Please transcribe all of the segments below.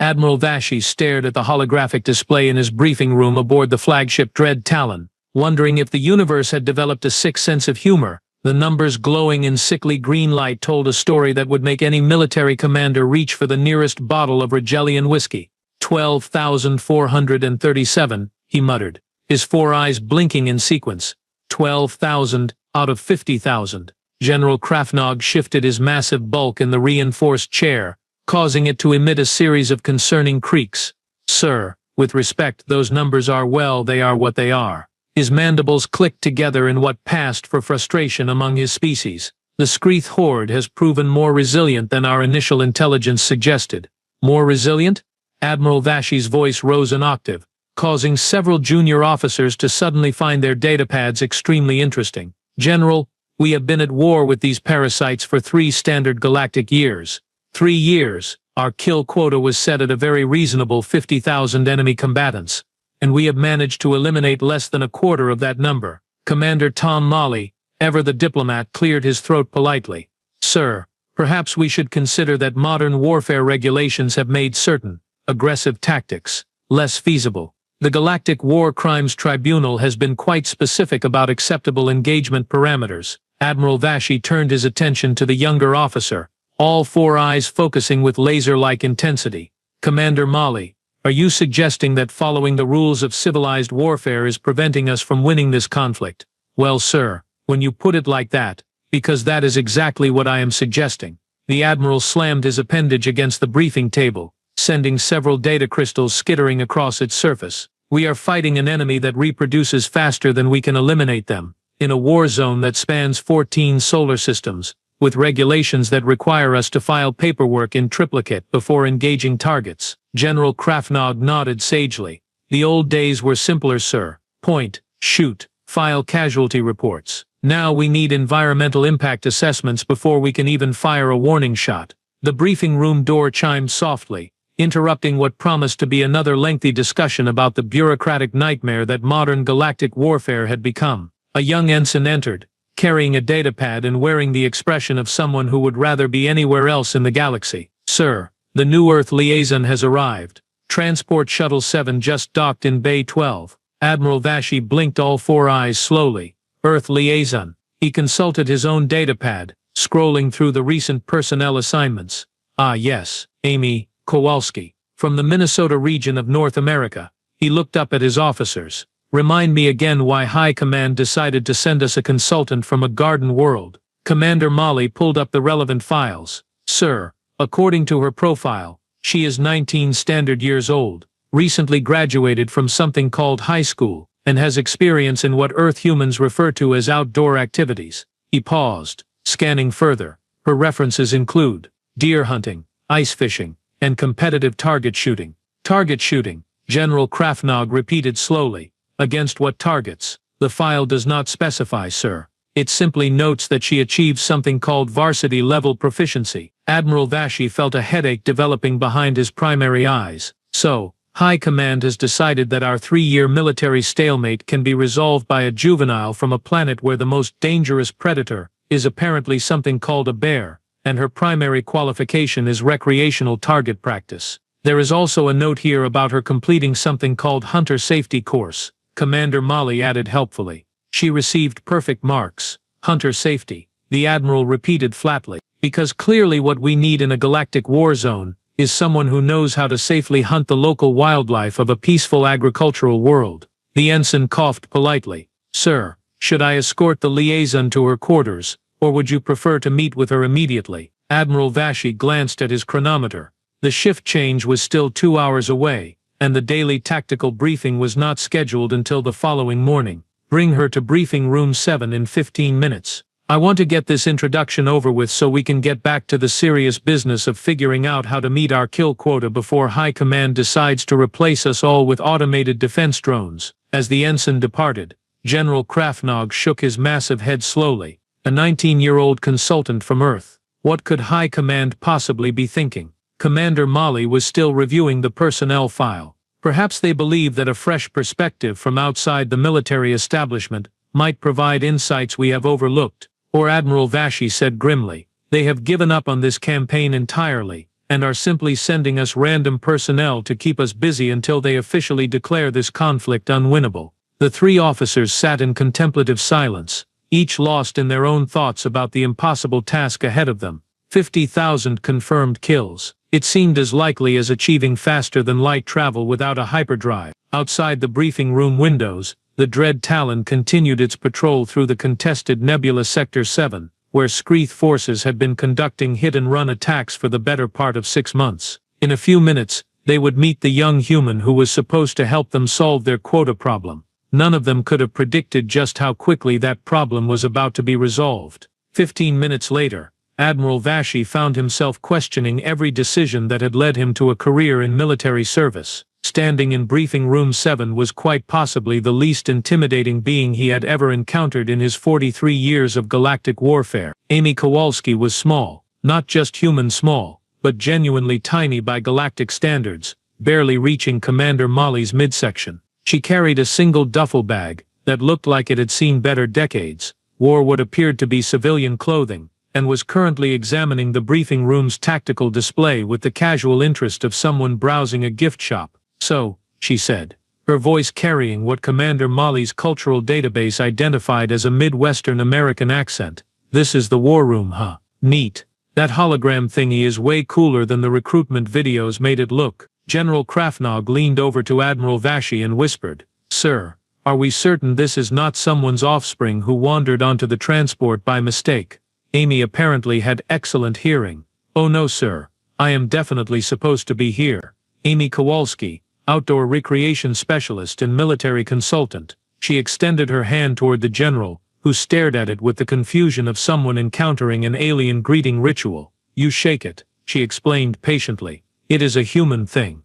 Admiral Vashey stared at the holographic display in his briefing room aboard the flagship Dread Talon, wondering if the universe had developed a sick sense of humor. The numbers glowing in sickly green light told a story that would make any military commander reach for the nearest bottle of Regellian whiskey. 12,437, he muttered, his four eyes blinking in sequence. 12,000 out of 50,000. General Krafnog shifted his massive bulk in the reinforced chair, causing it to emit a series of concerning creaks. Sir, with respect, those numbers are, well, they are what they are. His mandibles clicked together in what passed for frustration among his species. The Skreath horde has proven more resilient than our initial intelligence suggested. More resilient? Admiral Vashey's voice rose an octave, causing several junior officers to suddenly find their datapads extremely interesting. General, we have been at war with these parasites for 3 standard galactic years. 3 years. Our kill quota was set at a very reasonable 50,000 enemy combatants, and we have managed to eliminate less than a quarter of that number. Commander Tom Malley, ever the diplomat, cleared his throat politely. Sir, perhaps we should consider that modern warfare regulations have made certain aggressive tactics less feasible. The Galactic War Crimes Tribunal has been quite specific about acceptable engagement parameters. Admiral Vashey turned his attention to the younger officer, all 4 eyes focusing with laser-like intensity. Commander Malley, are you suggesting that following the rules of civilized warfare is preventing us from winning this conflict? Well, sir, when you put it like that, because that is exactly what I am suggesting. The Admiral slammed his appendage against the briefing table, sending several data crystals skittering across its surface. We are fighting an enemy that reproduces faster than we can eliminate them, in a war zone that spans 14 solar systems, with regulations that require us to file paperwork in triplicate before engaging targets. General Krafnog nodded sagely. The old days were simpler, sir. Point, shoot, file casualty reports. Now we need environmental impact assessments before we can even fire a warning shot. The briefing room door chimed softly, interrupting what promised to be another lengthy discussion about the bureaucratic nightmare that modern galactic warfare had become. A young ensign entered, carrying a datapad and wearing the expression of someone who would rather be anywhere else in the galaxy. Sir, the New Earth liaison has arrived. Transport Shuttle 7 just docked in Bay 12. Admiral Vashey blinked all 4 eyes slowly. Earth liaison. He consulted his own datapad, scrolling through the recent personnel assignments. Ah yes, Amy Kowalski, from the Minnesota region of North America. He looked up at his officers. Remind me again why High Command decided to send us a consultant from a garden world. Commander Malley pulled up the relevant files. Sir, according to her profile, she is 19 standard years old, recently graduated from something called high school, and has experience in what Earth humans refer to as outdoor activities. He paused, scanning further. Her references include deer hunting, ice fishing, and competitive target shooting. Target shooting, General Krafnog repeated slowly. Against what targets? The file does not specify, sir. It simply notes that she achieved something called varsity-level proficiency. Admiral Vashey felt a headache developing behind his primary eyes. So, High Command has decided that our 3-year military stalemate can be resolved by a juvenile from a planet where the most dangerous predator is apparently something called a bear, and her primary qualification is recreational target practice. There is also a note here about her completing something called Hunter Safety Course. Commander Malley added helpfully. She received perfect marks. Hunter safety, the Admiral repeated flatly. Because clearly what we need in a galactic war zone is someone who knows how to safely hunt the local wildlife of a peaceful agricultural world. The ensign coughed politely. Sir, should I escort the liaison to her quarters, or would you prefer to meet with her immediately? Admiral Vashey glanced at his chronometer. The shift change was still 2 hours away, and the daily tactical briefing was not scheduled until the following morning. Bring her to briefing room 7 in 15 minutes. I want to get this introduction over with so we can get back to the serious business of figuring out how to meet our kill quota before High Command decides to replace us all with automated defense drones. As the ensign departed, General Krafnog shook his massive head slowly. A 19-year-old consultant from Earth. What could High Command possibly be thinking? Commander Malley was still reviewing the personnel file. Perhaps they believed that a fresh perspective from outside the military establishment might provide insights we have overlooked. Or Admiral Vashey said grimly, they have given up on this campaign entirely, and are simply sending us random personnel to keep us busy until they officially declare this conflict unwinnable." The three officers sat in contemplative silence, each lost in their own thoughts about the impossible task ahead of them. 50,000 confirmed kills. It seemed as likely as achieving faster-than-light travel without a hyperdrive. Outside the briefing room windows, the Dread Talon continued its patrol through the contested Nebula Sector 7, where Screeth forces had been conducting hit-and-run attacks for the better part of 6 months. In a few minutes, they would meet the young human who was supposed to help them solve their quota problem. None of them could have predicted just how quickly that problem was about to be resolved. 15 minutes later, Admiral Vashi found himself questioning every decision that had led him to a career in military service. Standing in Briefing Room 7 was quite possibly the least intimidating being he had ever encountered in his 43 years of galactic warfare. Amy Kowalski was small, not just human small, but genuinely tiny by galactic standards, barely reaching Commander Molly's midsection. She carried a single duffel bag that looked like it had seen better decades, wore what appeared to be civilian clothing, and was currently examining the briefing room's tactical display with the casual interest of someone browsing a gift shop. "So," she said, her voice carrying what Commander Molly's cultural database identified as a Midwestern American accent, "this is the war room, huh? Neat. That hologram thingy is way cooler than the recruitment videos made it look." General Krafnog leaned over to Admiral Vashi and whispered, "Sir, are we certain this is not someone's offspring who wandered onto the transport by mistake?" Amy apparently had excellent hearing. "Oh no, sir. I am definitely supposed to be here." Amy Kowalski, outdoor recreation specialist and military consultant. She extended her hand toward the general, who stared at it with the confusion of someone encountering an alien greeting ritual. "You shake it," she explained patiently. "It is a human thing."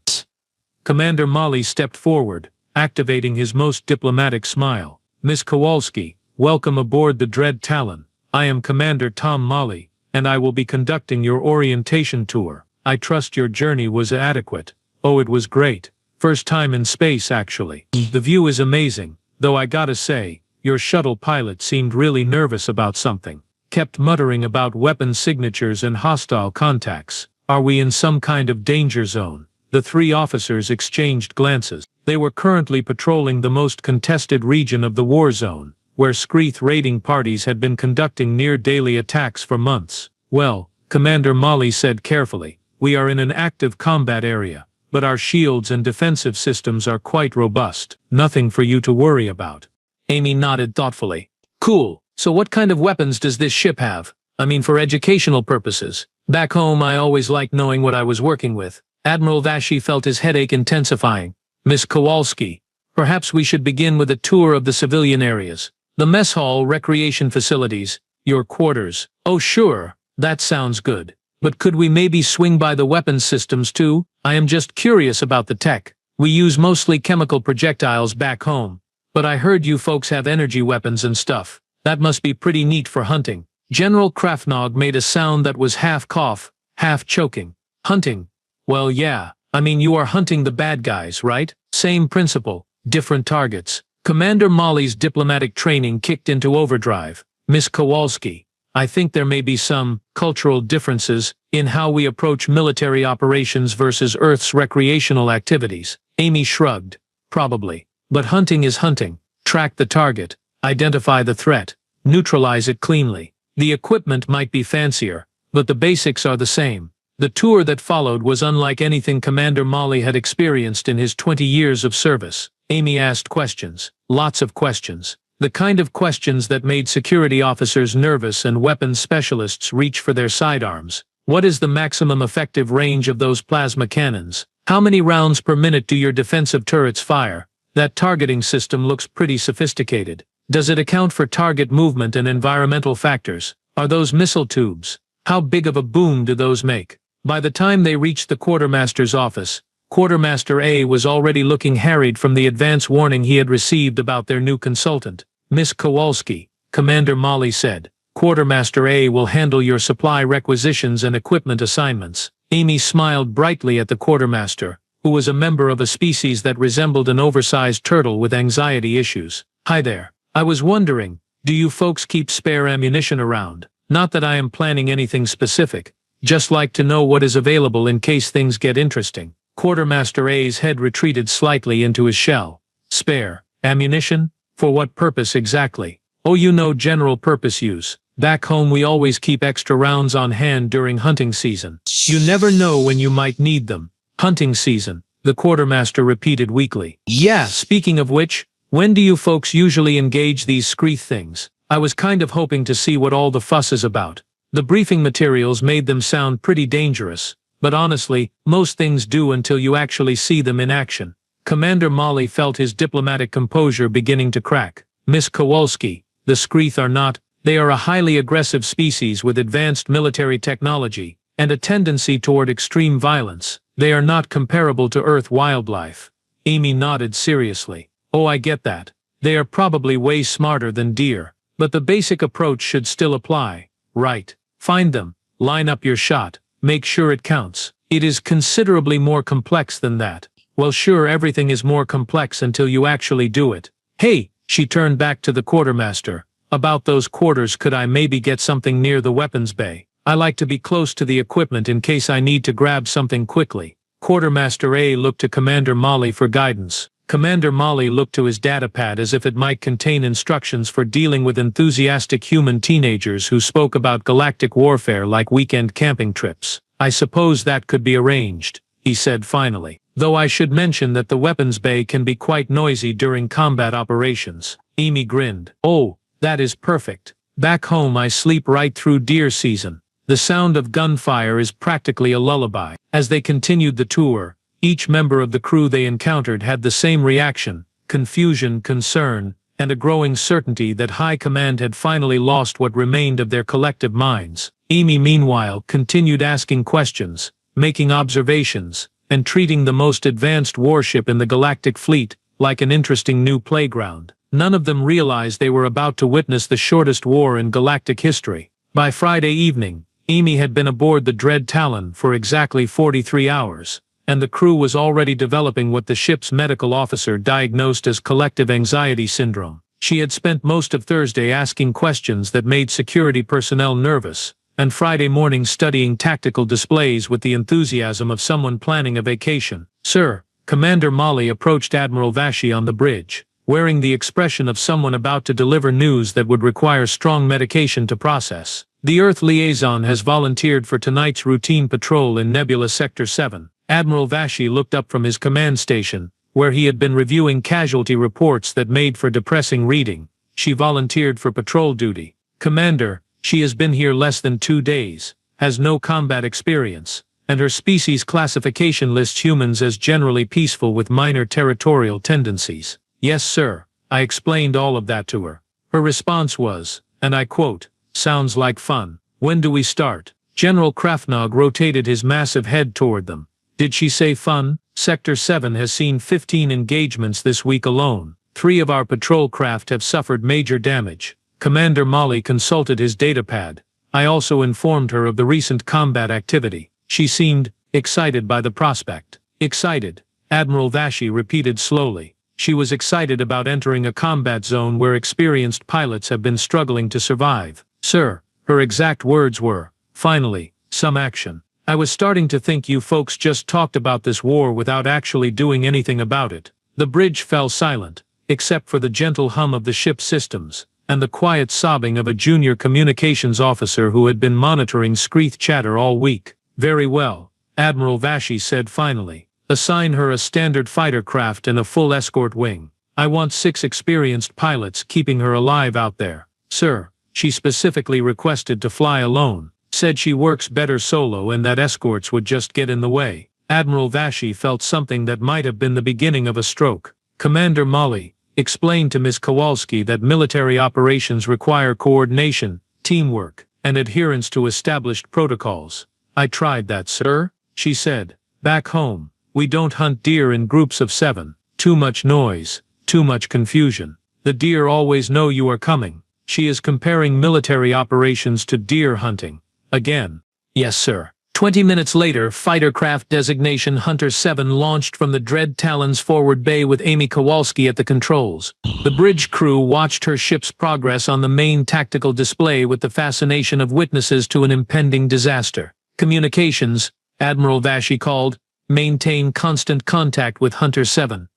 Commander Molly stepped forward, activating his most diplomatic smile. "Miss Kowalski, welcome aboard the Dread Talon. I am Commander Tom Molly, and I will be conducting your orientation tour. I trust your journey was adequate." "Oh, it was great. First time in space, actually. The view is amazing, though I gotta say, your shuttle pilot seemed really nervous about something. Kept muttering about weapon signatures and hostile contacts. Are we in some kind of danger zone?" The three officers exchanged glances. They were currently patrolling the most contested region of the war zone, where Screeth raiding parties had been conducting near-daily attacks for months. "Well," Commander Molly said carefully, "we are in an active combat area, but our shields and defensive systems are quite robust. Nothing for you to worry about." Amy nodded thoughtfully. "Cool. So what kind of weapons does this ship have? I mean, for educational purposes. Back home I always liked knowing what I was working with." Admiral Vashi felt his headache intensifying. "Miss Kowalski, perhaps we should begin with a tour of the civilian areas. The mess hall, recreation facilities, your quarters." "Oh sure, that sounds good. But could we maybe swing by the weapons systems too? I am just curious about the tech. We use mostly chemical projectiles back home. But I heard you folks have energy weapons and stuff. That must be pretty neat for hunting." General Krafnog made a sound that was half cough, half choking. "Hunting? Well yeah, I mean you are hunting the bad guys, right? Same principle, different targets." Commander Molly's diplomatic training kicked into overdrive. "Miss Kowalski, I think there may be some cultural differences in how we approach military operations versus Earth's recreational activities." Amy shrugged. "Probably. But hunting is hunting. Track the target, identify the threat, neutralize it cleanly. The equipment might be fancier, but the basics are the same." The tour that followed was unlike anything Commander Molly had experienced in his 20 years of service. Amy asked questions, lots of questions. The kind of questions that made security officers nervous and weapons specialists reach for their sidearms. What is the maximum effective range of those plasma cannons? How many rounds per minute do your defensive turrets fire? That targeting system looks pretty sophisticated. Does it account for target movement and environmental factors? Are those missile tubes? How big of a boom do those make? By the time they reached the quartermaster's office, Quartermaster A was already looking harried from the advance warning he had received about their new consultant. "Miss Kowalski," Commander Molly said, "Quartermaster A will handle your supply requisitions and equipment assignments." Amy smiled brightly at the quartermaster, who was a member of a species that resembled an oversized turtle with anxiety issues. "Hi there. I was wondering, do you folks keep spare ammunition around? Not that I am planning anything specific, Just like to know what is available in case things get interesting. Quartermaster A's head retreated slightly into his shell. Spare ammunition? For what purpose exactly? Oh, you know, general purpose use. Back home we always keep extra rounds on hand during hunting season. You never know when you might need them. Hunting season, the quartermaster repeated weakly. Yeah, speaking of which, when do you folks usually engage these screeth things? I was kind of hoping to see what all the fuss is about. The briefing materials made them sound pretty dangerous, but honestly, most things do until you actually see them in action. Commander Molly felt his diplomatic composure beginning to crack. Miss Kowalski, the screeth are not. They are a highly aggressive species with advanced military technology and a tendency toward extreme violence. They are not comparable to Earth wildlife. Amy nodded seriously. Oh, I get that. They are probably way smarter than deer, but the basic approach should still apply. Right. Find them, line up your shot, make sure it counts. It is considerably more complex than that. Well, sure, everything is more complex until you actually do it. Hey, she turned back to the quartermaster. About those quarters, could I maybe get something near the weapons bay? I like to be close to the equipment in case I need to grab something quickly. Quartermaster A looked to Commander Molly for guidance. Commander Molly looked to his datapad as if it might contain instructions for dealing with enthusiastic human teenagers who spoke about galactic warfare like weekend camping trips. I suppose that could be arranged, he said finally. Though I should mention that the weapons bay can be quite noisy during combat operations. Amy grinned. Oh, that is perfect. Back home I sleep right through deer season. The sound of gunfire is practically a lullaby. As they continued the tour, each member of the crew they encountered had the same reaction: confusion, concern, and a growing certainty that High Command had finally lost what remained of their collective minds. Amy, meanwhile, continued asking questions, making observations, and treating the most advanced warship in the Galactic Fleet like an interesting new playground. None of them realized they were about to witness the shortest war in galactic history. By Friday evening, Amy had been aboard the Dread Talon for exactly 43 hours, and the crew was already developing what the ship's medical officer diagnosed as collective anxiety syndrome. She had spent most of Thursday asking questions that made security personnel nervous, and Friday morning studying tactical displays with the enthusiasm of someone planning a vacation. Sir, Commander Molly approached Admiral Vashi on the bridge, wearing the expression of someone about to deliver news that would require strong medication to process. The Earth liaison has volunteered for tonight's routine patrol in Nebula Sector 7. Admiral Vashi looked up from his command station, where he had been reviewing casualty reports that made for depressing reading. She volunteered for patrol duty. Commander, she has been here less than 2 days, has no combat experience, and her species classification lists humans as generally peaceful with minor territorial tendencies. Yes, sir. I explained all of that to her. Her response was, and I quote, "Sounds like fun. When do we start?" General Krafnog rotated his massive head toward them. Did she say fun? Sector 7 has seen 15 engagements this week alone. 3 of our patrol craft have suffered major damage. Commander Molly consulted his datapad. I also informed her of the recent combat activity. She seemed excited by the prospect. Excited, Admiral Vashi repeated slowly. She was excited about entering a combat zone where experienced pilots have been struggling to survive. Sir, her exact words were, finally, some action. I was starting to think you folks just talked about this war without actually doing anything about it. The bridge fell silent, except for the gentle hum of the ship's systems, and the quiet sobbing of a junior communications officer who had been monitoring screeth chatter all week. Very well, Admiral Vashi said finally. Assign her a standard fighter craft and a full escort wing. I want 6 experienced pilots keeping her alive out there. Sir, she specifically requested to fly alone. Said she works better solo and that escorts would just get in the way. Admiral Vashi felt something that might have been the beginning of a stroke. Commander Molly explained to Ms. Kowalski that military operations require coordination, teamwork, and adherence to established protocols. I tried that, sir, she said. Back home, we don't hunt deer in groups of 7. Too much noise, too much confusion. The deer always know you are coming. She is comparing military operations to deer hunting. Again. Yes, sir. 20 minutes later, fighter craft designation Hunter 7 launched from the Dread Talon's forward bay with Amy Kowalski at the controls. The bridge crew watched her ship's progress on the main tactical display with the fascination of witnesses to an impending disaster. Communications, Admiral Vashey called. Maintain constant contact with Hunter 7.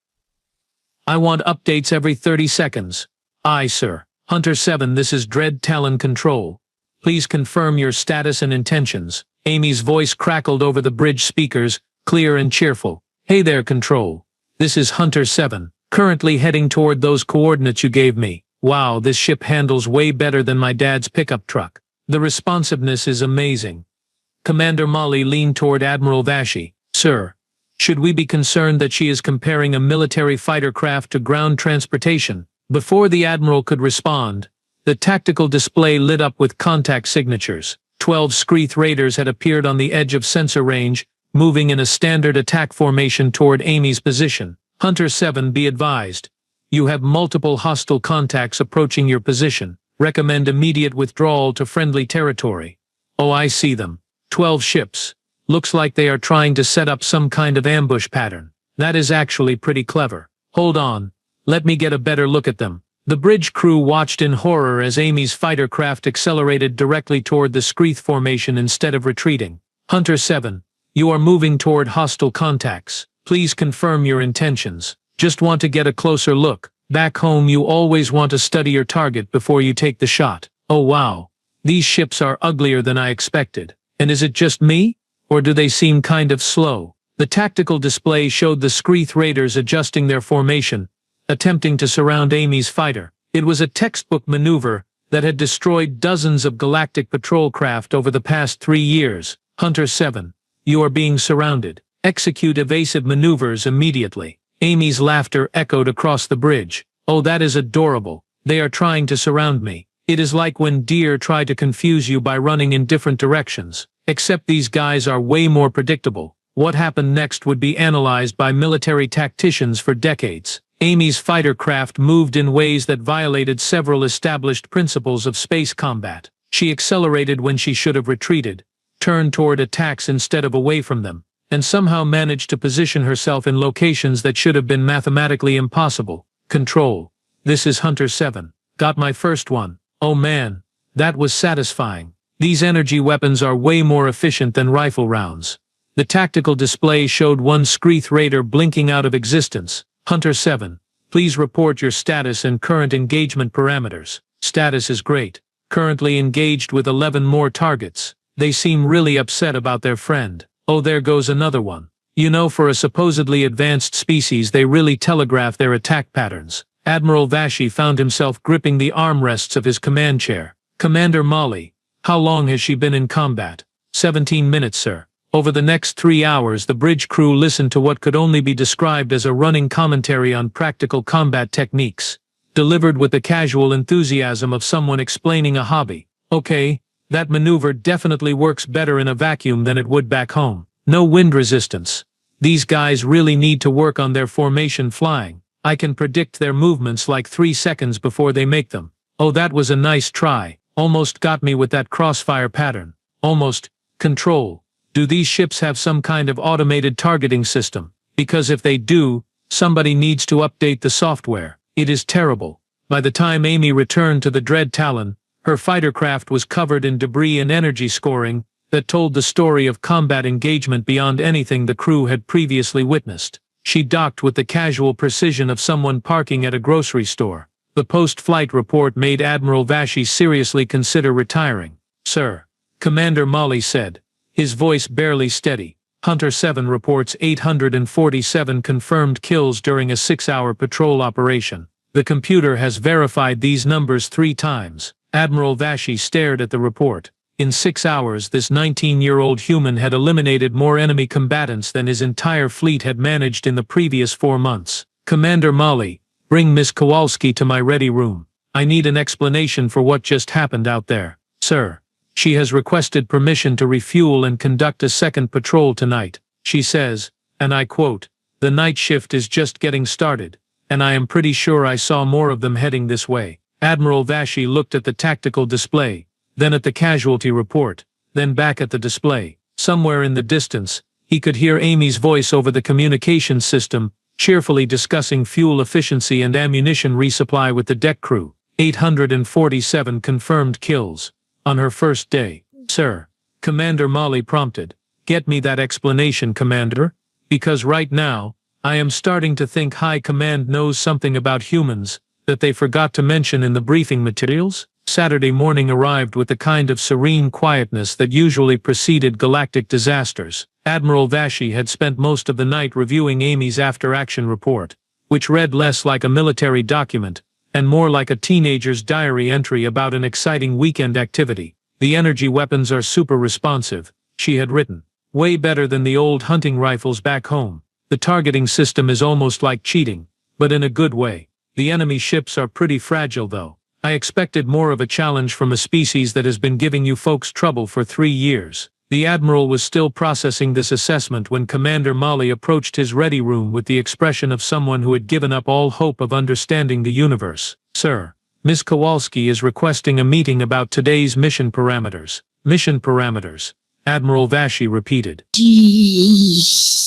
I want updates every 30 seconds. Aye, sir. Hunter 7, this is Dread Talon Control. Please confirm your status and intentions. Amy's voice crackled over the bridge speakers, clear and cheerful. Hey there, Control. This is Hunter 7, currently heading toward those coordinates you gave me. Wow, this ship handles way better than my dad's pickup truck. The responsiveness is amazing. Commander Molly leaned toward Admiral Vashey. Sir, should we be concerned that she is comparing a military fighter craft to ground transportation? Before the Admiral could respond, the tactical display lit up with contact signatures. 12 Screeth Raiders had appeared on the edge of sensor range, moving in a standard attack formation toward Amy's position. Hunter 7, be advised. You have multiple hostile contacts approaching your position. Recommend immediate withdrawal to friendly territory. Oh, I see them. 12 ships. Looks like they are trying to set up some kind of ambush pattern. That is actually pretty clever. Hold on. Let me get a better look at them. The bridge crew watched in horror as Amy's fighter craft accelerated directly toward the Screeth formation instead of retreating. Hunter 7, you are moving toward hostile contacts. Please confirm your intentions. Just want to get a closer look. Back home you always want to study your target before you take the shot. Oh wow. These ships are uglier than I expected. And is it just me? Or do they seem kind of slow? The tactical display showed the Screeth Raiders adjusting their formation, attempting to surround Amy's fighter. It was a textbook maneuver that had destroyed dozens of galactic patrol craft over the past 3 years. Hunter 7, you are being surrounded. Execute evasive maneuvers immediately. Amy's laughter echoed across the bridge. Oh, that is adorable. They are trying to surround me. It is like when deer try to confuse you by running in different directions. Except these guys are way more predictable. What happened next would be analyzed by military tacticians for decades. Amy's fighter craft moved in ways that violated several established principles of space combat. She accelerated when she should have retreated, turned toward attacks instead of away from them, and somehow managed to position herself in locations that should have been mathematically impossible. Control. This is Hunter 7. Got my first one. Oh man, that was satisfying. These energy weapons are way more efficient than rifle rounds. The tactical display showed one Screeth Raider blinking out of existence. Hunter 7, please report your status and current engagement parameters. Status is great. Currently engaged with 11 more targets. They seem really upset about their friend. Oh, there goes another one. You know, for a supposedly advanced species, they really telegraph their attack patterns. Admiral Vashey found himself gripping the armrests of his command chair. Commander Molly, how long has she been in combat? 17 minutes, sir. Over the next 3 hours, the bridge crew listened to what could only be described as a running commentary on practical combat techniques, delivered with the casual enthusiasm of someone explaining a hobby. Okay, that maneuver definitely works better in a vacuum than it would back home. No wind resistance. These guys really need to work on their formation flying. I can predict their movements like 3 seconds before they make them. Oh, that was a nice try. Almost got me with that crossfire pattern. Almost. Control. Do these ships have some kind of automated targeting system? Because if they do, somebody needs to update the software. It is terrible. By the time Amy returned to the Dread Talon, her fighter craft was covered in debris and energy scoring that told the story of combat engagement beyond anything the crew had previously witnessed. She docked with the casual precision of someone parking at a grocery store. The post-flight report made Admiral Vashey seriously consider retiring. Sir, Commander Molly said, his voice barely steady. Hunter 7 reports 847 confirmed kills during a 6-hour patrol operation. The computer has verified these numbers 3 times. Admiral Vashey stared at the report. In 6 hours, this 19-year-old human had eliminated more enemy combatants than his entire fleet had managed in the previous 4 months. Commander Molly, bring Miss Kowalski to my ready room. I need an explanation for what just happened out there. Sir, she has requested permission to refuel and conduct a second patrol tonight. She says, and I quote, the night shift is just getting started, and I am pretty sure I saw more of them heading this way. Admiral Vashey looked at the tactical display, then at the casualty report, then back at the display. Somewhere in the distance, he could hear Amy's voice over the communications system, cheerfully discussing fuel efficiency and ammunition resupply with the deck crew. 847 confirmed kills. On her first day. Sir, Commander Molly prompted. Get me that explanation, Commander, because right now, I am starting to think High Command knows something about humans that they forgot to mention in the briefing materials. Saturday morning arrived with the kind of serene quietness that usually preceded galactic disasters. Admiral Vashey had spent most of the night reviewing Amy's after-action report, which read less like a military document and more like a teenager's diary entry about an exciting weekend activity. The energy weapons are super responsive, she had written. Way better than the old hunting rifles back home. The targeting system is almost like cheating, but in a good way. The enemy ships are pretty fragile though. I expected more of a challenge from a species that has been giving you folks trouble for 3 years. The Admiral was still processing this assessment when Commander Molly approached his ready room with the expression of someone who had given up all hope of understanding the universe. Sir, Ms. Kowalski is requesting a meeting about today's mission parameters. Mission parameters, Admiral Vashey repeated.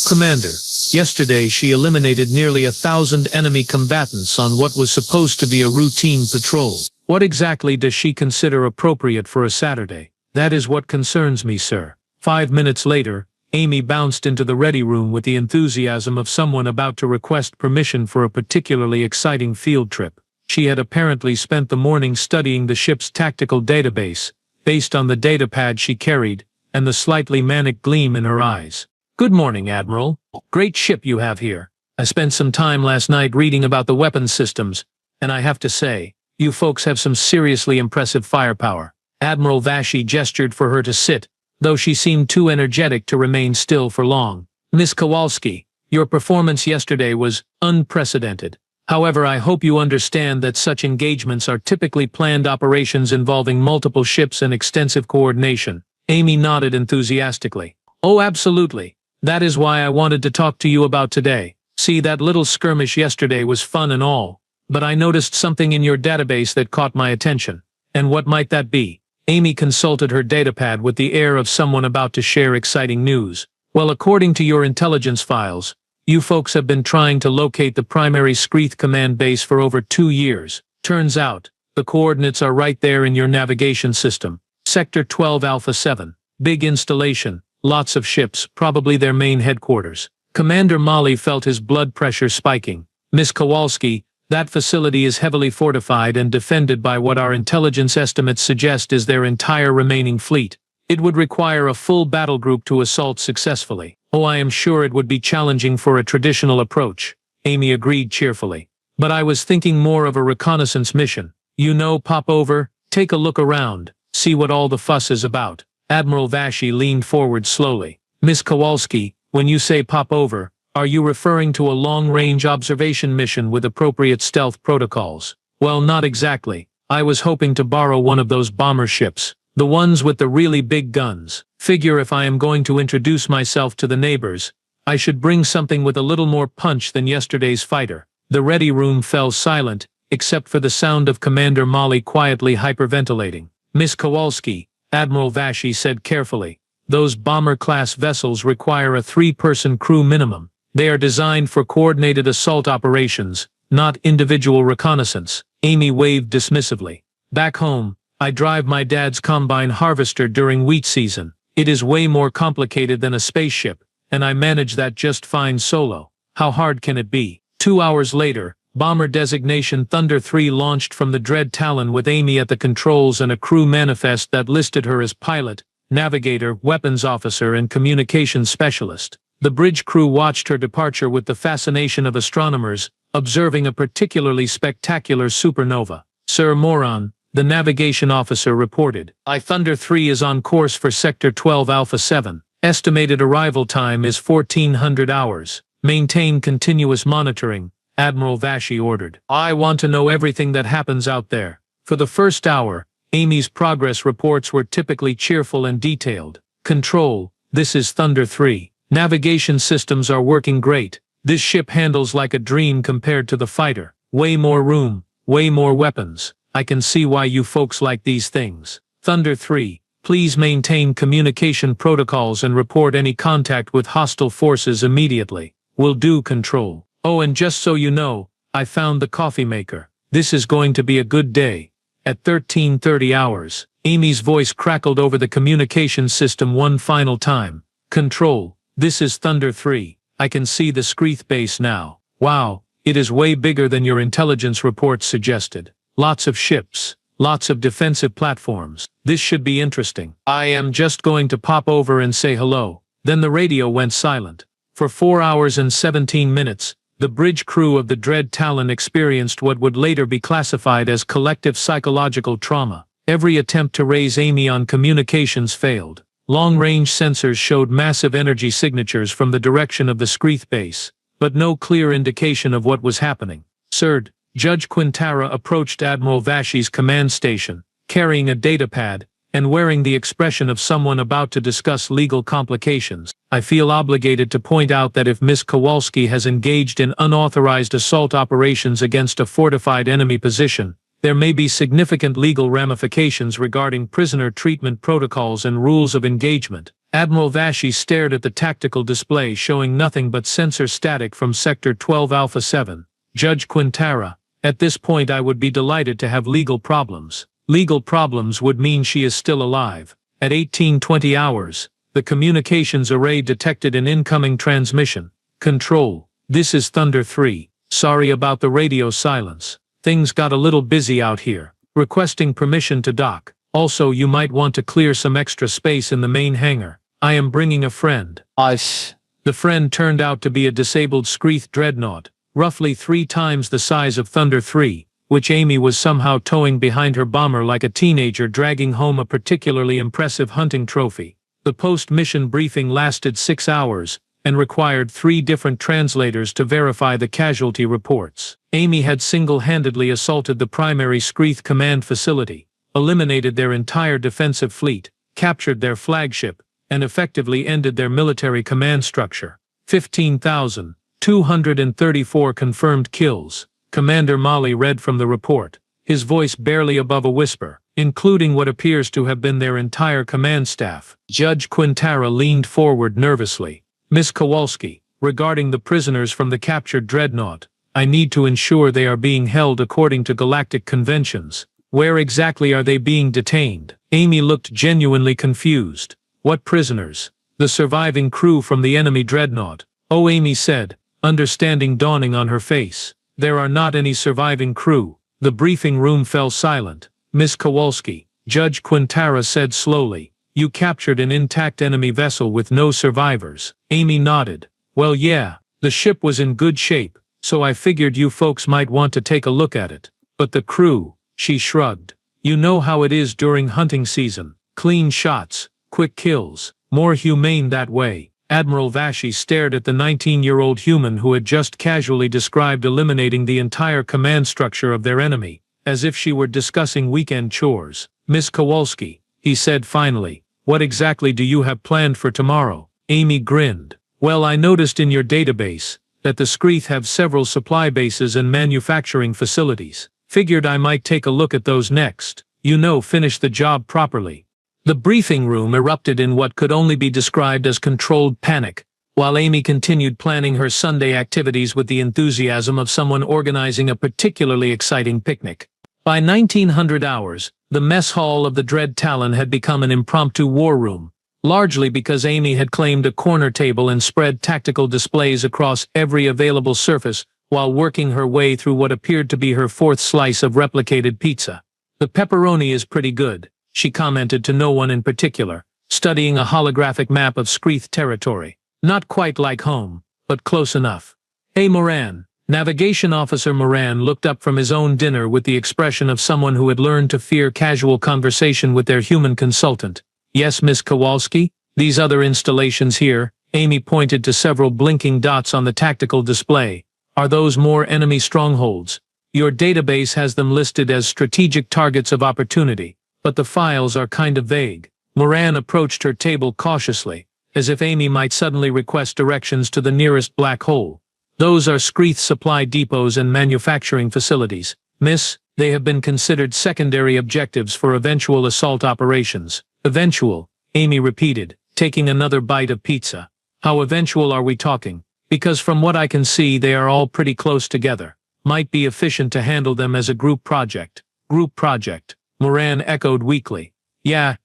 Commander, yesterday she eliminated nearly 1,000 enemy combatants on what was supposed to be a routine patrol. What exactly does she consider appropriate for a Saturday? That is what concerns me, sir. 5 minutes later, Amy bounced into the ready room with the enthusiasm of someone about to request permission for a particularly exciting field trip. She had apparently spent the morning studying the ship's tactical database, based on the datapad she carried, and the slightly manic gleam in her eyes. Good morning, Admiral. Great ship you have here. I spent some time last night reading about the weapons systems, and I have to say, you folks have some seriously impressive firepower. Admiral Vashey gestured for her to sit, though she seemed too energetic to remain still for long. Miss Kowalski, your performance yesterday was unprecedented. However, I hope you understand that such engagements are typically planned operations involving multiple ships and extensive coordination. Amy nodded enthusiastically. Oh, absolutely. That is why I wanted to talk to you about today. See, that little skirmish yesterday was fun and all, but I noticed something in your database that caught my attention. And what might that be? Amy consulted her datapad with the air of someone about to share exciting news. Well, according to your intelligence files, you folks have been trying to locate the primary Screeth command base for over 2 years. Turns out, the coordinates are right there in your navigation system. Sector 12 Alpha 7. Big installation, lots of ships, probably their main headquarters. Commander Molly felt his blood pressure spiking. Miss Kowalski, that facility is heavily fortified and defended by what our intelligence estimates suggest is their entire remaining fleet. It would require a full battle group to assault successfully. Oh, I am sure it would be challenging for a traditional approach, Amy agreed cheerfully. But I was thinking more of a reconnaissance mission. You know, pop over, take a look around, see what all the fuss is about. Admiral Vashey leaned forward slowly. Miss Kowalski, when you say pop over, are you referring to a long-range observation mission with appropriate stealth protocols? Well, not exactly. I was hoping to borrow one of those bomber ships, the ones with the really big guns. Figure if I am going to introduce myself to the neighbors, I should bring something with a little more punch than yesterday's fighter. The ready room fell silent, except for the sound of Commander Molly quietly hyperventilating. Miss Kowalski, Admiral Vashey said carefully, those bomber-class vessels require a 3-person crew minimum. They are designed for coordinated assault operations, not individual reconnaissance. Amy waved dismissively. Back home, I drive my dad's combine harvester during wheat season. It is way more complicated than a spaceship, and I manage that just fine solo. How hard can it be? 2 hours later, bomber designation Thunder 3 launched from the Dread Talon with Amy at the controls and a crew manifest that listed her as pilot, navigator, weapons officer, and communications specialist. The bridge crew watched her departure with the fascination of astronomers, observing a particularly spectacular supernova. Sir Moron, the navigation officer reported. Thunder 3 is on course for Sector 12 Alpha 7. Estimated arrival time is 1400 hours. Maintain continuous monitoring, Admiral Vashey ordered. I want to know everything that happens out there. For the first hour, Amy's progress reports were typically cheerful and detailed. Control, this is Thunder 3. Navigation systems are working great. This ship handles like a dream compared to the fighter. Way more room, way more weapons. I can see why you folks like these things. Thunder 3, please maintain communication protocols and report any contact with hostile forces immediately. Will do, Control. Oh, and just so you know, I found the coffee maker. This is going to be a good day. At 13:30 hours, Amy's voice crackled over the communications system one final time. Control, this is Thunder 3. I can see the Screeth base now. Wow, it is way bigger than your intelligence reports suggested. Lots of ships, lots of defensive platforms. This should be interesting. I am just going to pop over and say hello. Then the radio went silent. For 4 hours and 17 minutes, the bridge crew of the Dread Talon experienced what would later be classified as collective psychological trauma. Every attempt to raise Amy on communications failed. Long-range sensors showed massive energy signatures from the direction of the Screeth base, but no clear indication of what was happening. Sir, Judge Quintara approached Admiral Vashi's command station, carrying a datapad, and wearing the expression of someone about to discuss legal complications. I feel obligated to point out that if Miss Kowalski has engaged in unauthorized assault operations against a fortified enemy position, there may be significant legal ramifications regarding prisoner treatment protocols and rules of engagement. Admiral Vashi stared at the tactical display showing nothing but sensor static from Sector 12 Alpha 7. Judge Quintara, at this point I would be delighted to have legal problems. Legal problems would mean she is still alive. At 18:20 hours, the communications array detected an incoming transmission. Control, this is Thunder 3. Sorry about the radio silence. Things got a little busy out here. Requesting permission to dock. Also, you might want to clear some extra space in the main hangar. I am bringing a friend. Ice. The friend turned out to be a disabled Screeth dreadnought, roughly 3 times the size of Thunder 3, which Amy was somehow towing behind her bomber like a teenager dragging home a particularly impressive hunting trophy. The post-mission briefing lasted 6 hours, and required 3 different translators to verify the casualty reports. Amy had single-handedly assaulted the primary Screeth command facility, eliminated their entire defensive fleet, captured their flagship, and effectively ended their military command structure. 15,234 confirmed kills, Commander Mali read from the report, his voice barely above a whisper, including what appears to have been their entire command staff. Judge Quintara leaned forward nervously. Miss Kowalski, regarding the prisoners from the captured dreadnought, I need to ensure they are being held according to galactic conventions. Where exactly are they being detained? Amy looked genuinely confused. What prisoners? The surviving crew from the enemy dreadnought. Oh, Amy said, understanding dawning on her face. There are not any surviving crew. The briefing room fell silent. Miss Kowalski, Judge Quintara said slowly, you captured an intact enemy vessel with no survivors. Amy nodded. Well, yeah, the ship was in good shape, so I figured you folks might want to take a look at it. But the crew, she shrugged. You know how it is during hunting season. Clean shots, quick kills, more humane that way. Admiral Vashi stared at the 19-year-old human who had just casually described eliminating the entire command structure of their enemy, as if she were discussing weekend chores. Miss Kowalski, he said finally, what exactly do you have planned for tomorrow? Amy grinned. Well, I noticed in your database that the Screeth have several supply bases and manufacturing facilities. Figured I might take a look at those next. You know, finish the job properly. The briefing room erupted in what could only be described as controlled panic, while Amy continued planning her Sunday activities with the enthusiasm of someone organizing a particularly exciting picnic. By 1900 hours, the mess hall of the Dread Talon had become an impromptu war room, largely because Amy had claimed a corner table and spread tactical displays across every available surface while working her way through what appeared to be her 4th slice of replicated pizza. The pepperoni is pretty good, she commented to no one in particular, studying a holographic map of Screeth territory. Not quite like home, but close enough. Hey Moran. Navigation Officer Moran looked up from his own dinner with the expression of someone who had learned to fear casual conversation with their human consultant. Yes, Miss Kowalski? These other installations here, Amy pointed to several blinking dots on the tactical display. Are those more enemy strongholds? Your database has them listed as strategic targets of opportunity, but the files are kind of vague. Moran approached her table cautiously, as if Amy might suddenly request directions to the nearest black hole. Those are Screeth supply depots and manufacturing facilities. Miss, they have been considered secondary objectives for eventual assault operations. Eventual, Amy repeated, taking another bite of pizza. How eventual are we talking? Because from what I can see they are all pretty close together. Might be efficient to handle them as a group project. Group project, Moran echoed weakly. Yeah,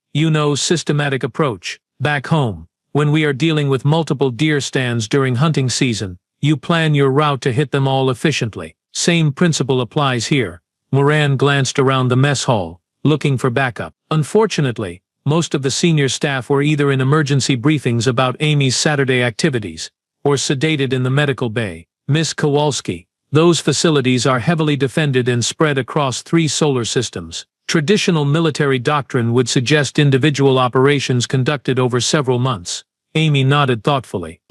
systematic approach. Back home, when we are dealing with multiple deer stands during hunting season, you plan your route to hit them all efficiently. Same principle applies here. Moran glanced around the mess hall, looking for backup. Unfortunately, most of the senior staff were either in emergency briefings about Amy's Saturday activities, or sedated in the medical bay. Miss Kowalski, those facilities are heavily defended and spread across 3 solar systems. Traditional military doctrine would suggest individual operations conducted over several months. Amy nodded thoughtfully.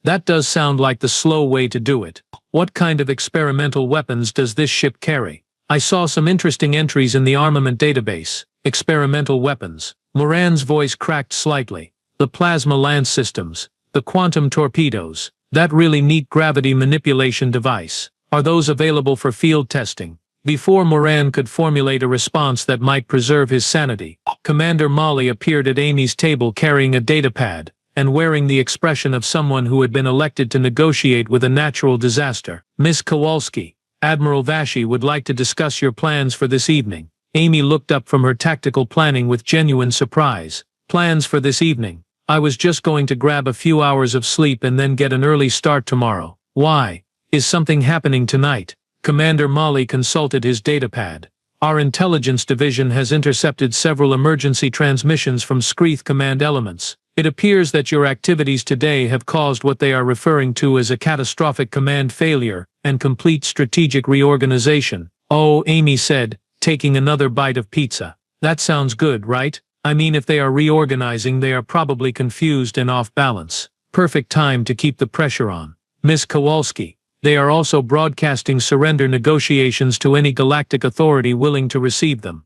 That does sound like the slow way to do it. What kind of experimental weapons does this ship carry? I saw some interesting entries in the armament database. Experimental weapons. Moran's voice cracked slightly. The plasma lance systems. The quantum torpedoes. That really neat gravity manipulation device. Are those available for field testing? Before Moran could formulate a response that might preserve his sanity, Commander Molly appeared at Amy's table carrying a datapad, and wearing the expression of someone who had been elected to negotiate with a natural disaster. Miss Kowalski, Admiral Vashi would like to discuss your plans for this evening. Amy looked up from her tactical planning with genuine surprise. Plans for this evening? I was just going to grab a few hours of sleep and then get an early start tomorrow. Why? Is something happening tonight? Commander Molly consulted his datapad. Our intelligence division has intercepted several emergency transmissions from Screeth command elements. It appears that your activities today have caused what they are referring to as a catastrophic command failure and complete strategic reorganization. Oh, Amy said, taking another bite of pizza. That sounds good, right? I mean, if they are reorganizing, they are probably confused and off balance. Perfect time to keep the pressure on. Miss Kowalski, they are also broadcasting surrender negotiations to any galactic authority willing to receive them.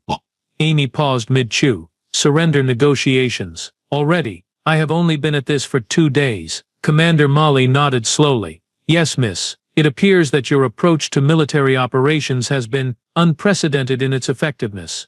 Amy paused mid-chew. Surrender negotiations. Already? I have only been at this for 2 days. Commander Molly nodded slowly. Yes, miss. It appears that your approach to military operations has been unprecedented in its effectiveness.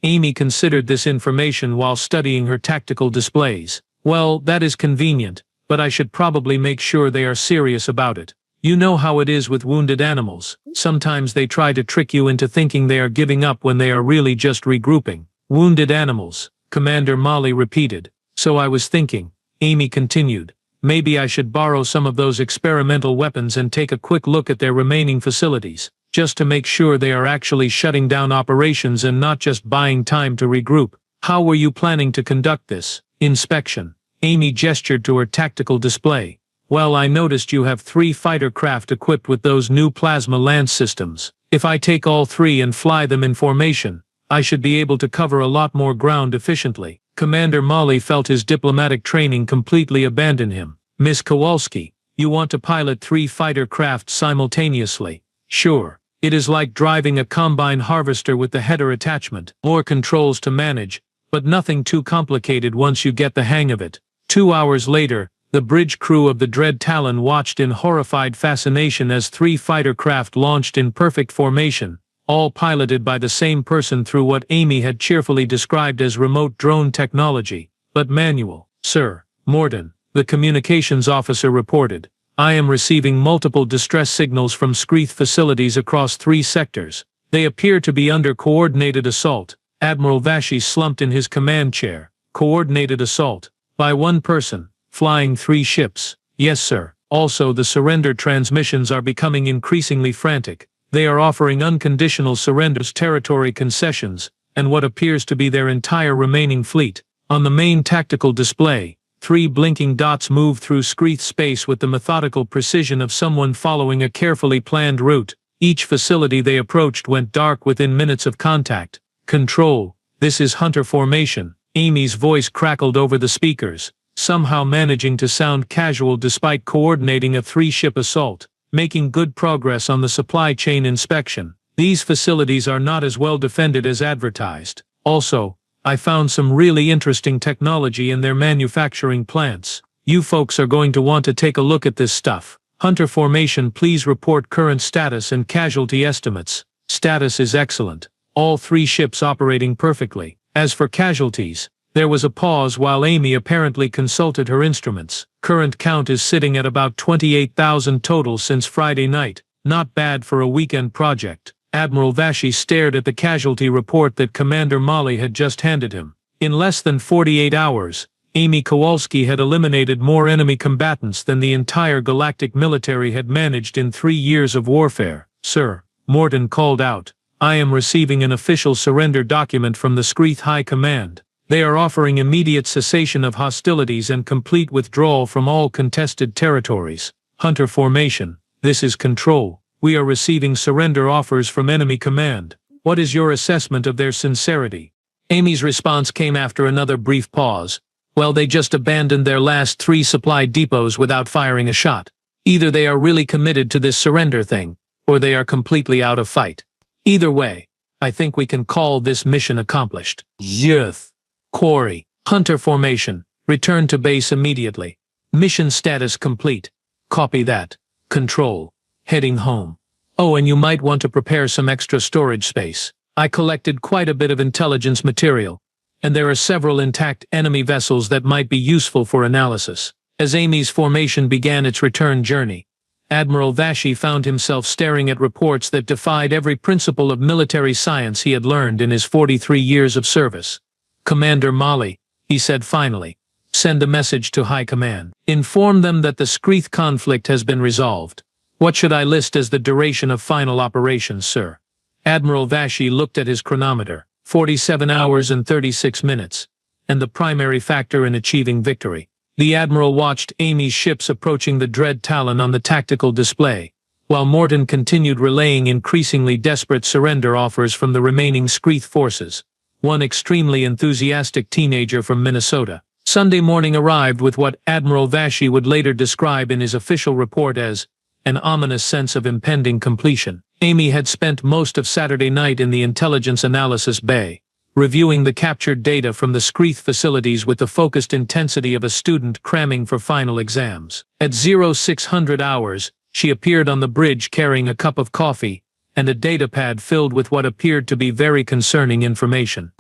Amy considered this information while studying her tactical displays. Well, that is convenient, but I should probably make sure they are serious about it. You know how it is with wounded animals. Sometimes they try to trick you into thinking they are giving up when they are really just regrouping. Wounded animals, Commander Molly repeated. So I was thinking, Amy continued, maybe I should borrow some of those experimental weapons and take a quick look at their remaining facilities, just to make sure they are actually shutting down operations and not just buying time to regroup. How were you planning to conduct this inspection? Amy gestured to her tactical display. Well, I noticed you have 3 fighter craft equipped with those new plasma lance systems. If I take all 3 and fly them in formation, I should be able to cover a lot more ground efficiently. Commander Molly felt his diplomatic training completely abandon him. Miss Kowalski, you want to pilot 3 fighter craft simultaneously? Sure. It is like driving a combine harvester with the header attachment. More controls to manage, but nothing too complicated once you get the hang of it. 2 hours later, the bridge crew of the Dread Talon watched in horrified fascination as 3 fighter craft launched in perfect formation, all piloted by the same person through what Amy had cheerfully described as remote drone technology, but manual. Sir, Morden, the communications officer reported. I am receiving multiple distress signals from Screeth facilities across 3 sectors. They appear to be under coordinated assault. Admiral Vashi slumped in his command chair. Coordinated assault. By one person. Flying 3 ships. Yes, sir. Also, the surrender transmissions are becoming increasingly frantic. They are offering unconditional surrenders, territory concessions, and what appears to be their entire remaining fleet. On the main tactical display, 3 blinking dots move through Screeth space with the methodical precision of someone following a carefully planned route. Each facility they approached went dark within minutes of contact. Control, this is Hunter formation. Amy's voice crackled over the speakers, somehow managing to sound casual despite coordinating a 3-ship assault. Making good progress on the supply chain inspection. These facilities are not as well defended as advertised. Also, I found some really interesting technology in their manufacturing plants. You folks are going to want to take a look at this stuff. Hunter formation, please report current status and casualty estimates. Status is excellent. All 3 ships operating perfectly. As for casualties, there was a pause while Amy apparently consulted her instruments. Current count is sitting at about 28,000 total since Friday night. Not bad for a weekend project. Admiral Vashi stared at the casualty report that Commander Molly had just handed him. In less than 48 hours, Amy Kowalski had eliminated more enemy combatants than the entire galactic military had managed in 3 years of warfare. "Sir," Morton called out, "I am receiving an official surrender document from the Screeth High Command. They are offering immediate cessation of hostilities and complete withdrawal from all contested territories. Hunter formation. This is Control. We are receiving surrender offers from enemy command. What is your assessment of their sincerity?" Amy's response came after another brief pause. "Well, they just abandoned their last 3 supply depots without firing a shot. Either they are really committed to this surrender thing, or they are completely out of fight. Either way, I think we can call this mission accomplished." Youth. Quarry. Hunter formation. Return to base immediately. Mission status complete. Copy that. Control. Heading home. Oh, and you might want to prepare some extra storage space. I collected quite a bit of intelligence material, and there are several intact enemy vessels that might be useful for analysis. As Amy's formation began its return journey, Admiral Vashi found himself staring at reports that defied every principle of military science he had learned in his 43 years of service. "Commander Mali," he said finally, "send a message to High Command. Inform them that the Screeth conflict has been resolved. What should I list as the duration of final operations, sir?" Admiral Vashi looked at his chronometer. 47 hours and 36 minutes. And the primary factor in achieving victory. The Admiral watched Amy's ships approaching the Dread Talon on the tactical display, while Morton continued relaying increasingly desperate surrender offers from the remaining Screeth forces. One extremely enthusiastic teenager from Minnesota. Sunday morning arrived with what Admiral Vashi would later describe in his official report as an ominous sense of impending completion. Amy had spent most of Saturday night in the intelligence analysis bay, reviewing the captured data from the Screeth facilities with the focused intensity of a student cramming for final exams. At 0600 hours, she appeared on the bridge carrying a cup of coffee and a datapad filled with what appeared to be very concerning information.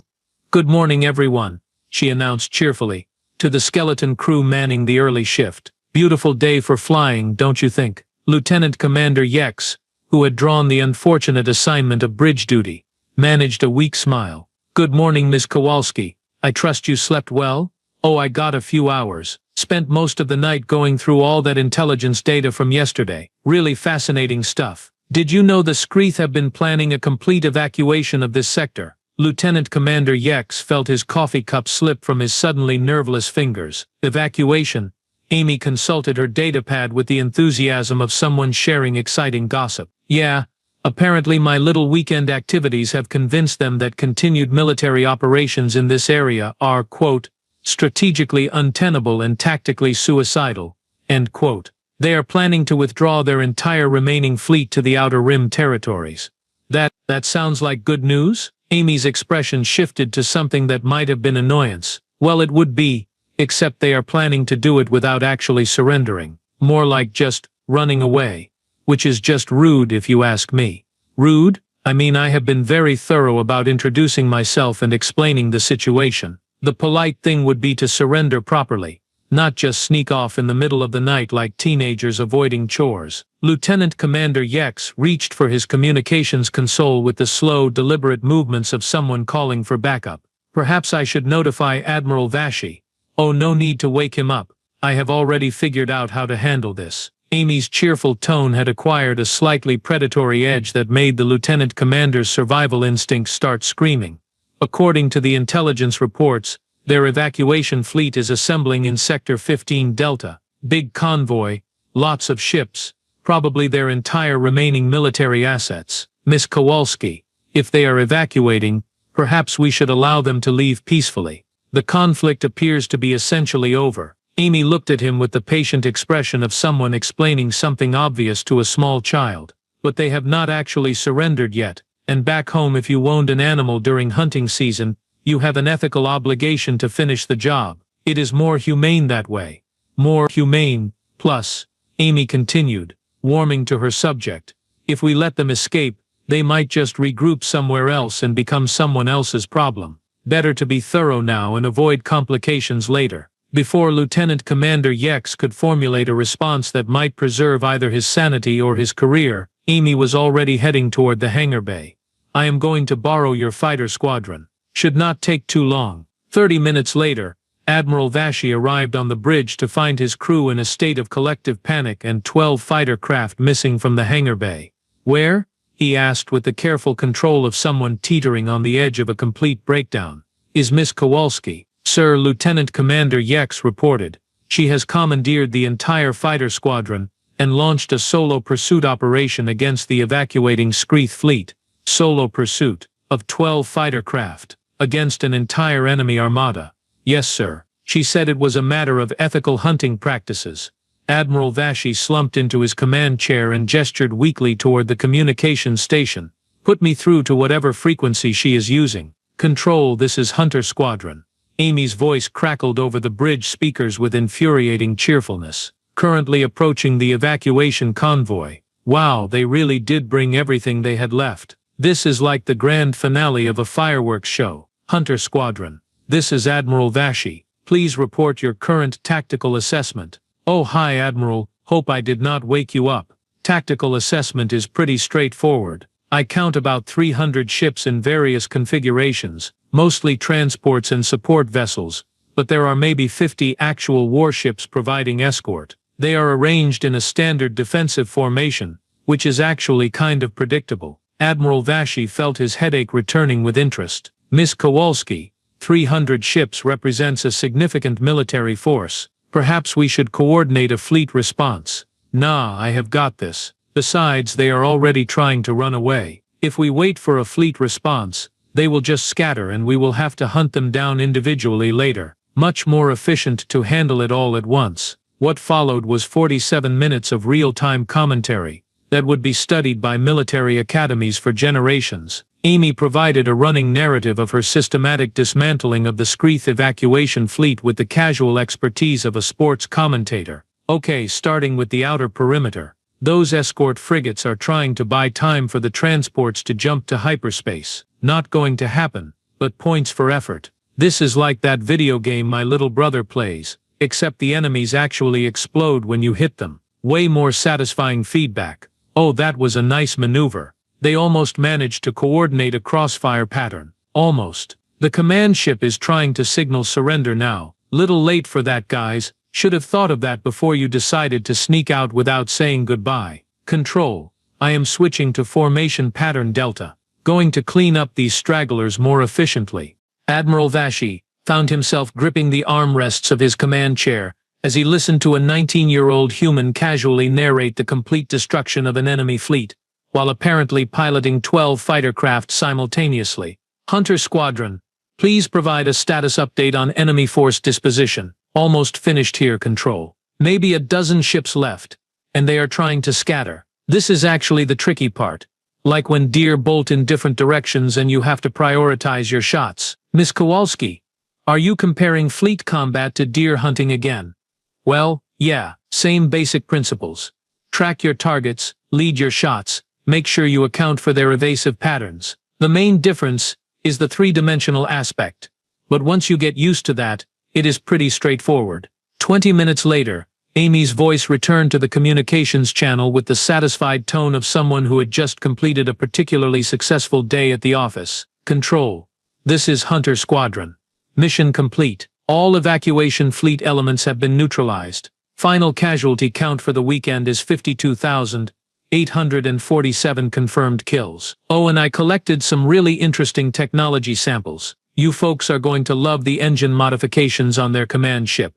"Good morning, everyone," she announced cheerfully, to the skeleton crew manning the early shift. "Beautiful day for flying, don't you think?" Lieutenant Commander Yex, who had drawn the unfortunate assignment of bridge duty, managed a weak smile. "Good morning, Miss Kowalski. I trust you slept well?" "Oh, I got a few hours. Spent most of the night going through all that intelligence data from yesterday. Really fascinating stuff. Did you know the Screeth have been planning a complete evacuation of this sector?" Lieutenant Commander Yex felt his coffee cup slip from his suddenly nerveless fingers. "Evacuation?" Amy consulted her datapad with the enthusiasm of someone sharing exciting gossip. "Yeah, apparently my little weekend activities have convinced them that continued military operations in this area are, quote, strategically untenable and tactically suicidal, end quote. They are planning to withdraw their entire remaining fleet to the Outer Rim territories." That sounds like good news?" Amy's expression shifted to something that might have been annoyance. "Well, it would be, except they are planning to do it without actually surrendering. More like just running away. Which is just rude if you ask me." "Rude? I mean, I have been very thorough about introducing myself and explaining the situation. The polite thing would be to surrender properly, not just sneak off in the middle of the night like teenagers avoiding chores." Lieutenant Commander Yex reached for his communications console with the slow, deliberate movements of someone calling for backup. "Perhaps I should notify Admiral Vashi." "Oh, no need to wake him up. I have already figured out how to handle this." Amy's cheerful tone had acquired a slightly predatory edge that made the lieutenant commander's survival instincts start screaming. "According to the intelligence reports, their evacuation fleet is assembling in Sector 15 Delta. Big convoy, lots of ships, probably their entire remaining military assets. Miss Kowalski, if they are evacuating, perhaps we should allow them to leave peacefully. The conflict appears to be essentially over." Amy looked at him with the patient expression of someone explaining something obvious to a small child. "But they have not actually surrendered yet, and back home if you owned an animal during hunting season, you have an ethical obligation to finish the job. It is more humane that way." "More humane, plus," Amy continued, warming to her subject, "if we let them escape, they might just regroup somewhere else and become someone else's problem. Better to be thorough now and avoid complications later." Before Lieutenant Commander Yex could formulate a response that might preserve either his sanity or his career, Amy was already heading toward the hangar bay. "I am going to borrow your fighter squadron. Should not take too long." 30 minutes later, Admiral Vashi arrived on the bridge to find his crew in a state of collective panic and 12 fighter craft missing from the hangar bay. "Where?" he asked with the careful control of someone teetering on the edge of a complete breakdown. "Is Miss Kowalski?" "Sir," Lieutenant Commander Yex reported. "She has commandeered the entire fighter squadron and launched a solo pursuit operation against the evacuating Skreath fleet." Solo pursuit of 12 fighter craft against an entire enemy armada. "Yes, sir." She said it was a matter of ethical hunting practices. Admiral Vashi slumped into his command chair and gestured weakly toward the communications station. "Put me through to whatever frequency she is using." "Control, this is Hunter Squadron." Amy's voice crackled over the bridge speakers with infuriating cheerfulness. "Currently approaching the evacuation convoy." Wow, they really did bring everything they had left. This is like the grand finale of a fireworks show. "Hunter Squadron. This is Admiral Vashi. Please report your current tactical assessment." "Oh, hi, Admiral. Hope I did not wake you up." "Tactical assessment is pretty straightforward. I count about 300 ships in various configurations, mostly transports and support vessels, but there are maybe 50 actual warships providing escort. They are arranged in a standard defensive formation, which is actually kind of predictable." Admiral Vashi felt his headache returning with interest. "Miss Kowalski, 300 ships represents a significant military force. Perhaps we should coordinate a fleet response." "Nah, I have got this. Besides, they are already trying to run away. If we wait for a fleet response, they will just scatter and we will have to hunt them down individually later. Much more efficient to handle it all at once." What followed was 47 minutes of real-time commentary that would be studied by military academies for generations. Amy provided a running narrative of her systematic dismantling of the Skreath evacuation fleet with the casual expertise of a sports commentator. "Okay, starting with the outer perimeter. Those escort frigates are trying to buy time for the transports to jump to hyperspace. Not going to happen, but points for effort. This is like that video game my little brother plays, except the enemies actually explode when you hit them. Way more satisfying feedback. Oh, that was a nice maneuver. They almost managed to coordinate a crossfire pattern. Almost. The command ship is trying to signal surrender now. Little late for that, guys. Should have thought of that before you decided to sneak out without saying goodbye. Control. I am switching to formation pattern Delta. Going to clean up these stragglers more efficiently." Admiral Vashi found himself gripping the armrests of his command chair as he listened to a 19-year-old human casually narrate the complete destruction of an enemy fleet, while apparently piloting 12 fighter craft simultaneously. "Hunter Squadron, please provide a status update on enemy force disposition." "Almost finished here, Control. Maybe a dozen ships left, and they are trying to scatter. This is actually the tricky part. Like when deer bolt in different directions and you have to prioritize your shots." "Miss Kowalski, are you comparing fleet combat to deer hunting again?" "Well, yeah, same basic principles. Track your targets, lead your shots, make sure you account for their evasive patterns. The main difference is the three-dimensional aspect. But once you get used to that, it is pretty straightforward." 20 minutes later, Amy's voice returned to the communications channel with the satisfied tone of someone who had just completed a particularly successful day at the office. "Control. This is Hunter Squadron. Mission complete. All evacuation fleet elements have been neutralized. Final casualty count for the weekend is 52,847 confirmed kills. Oh, and I collected some really interesting technology samples. You folks are going to love the engine modifications on their command ship."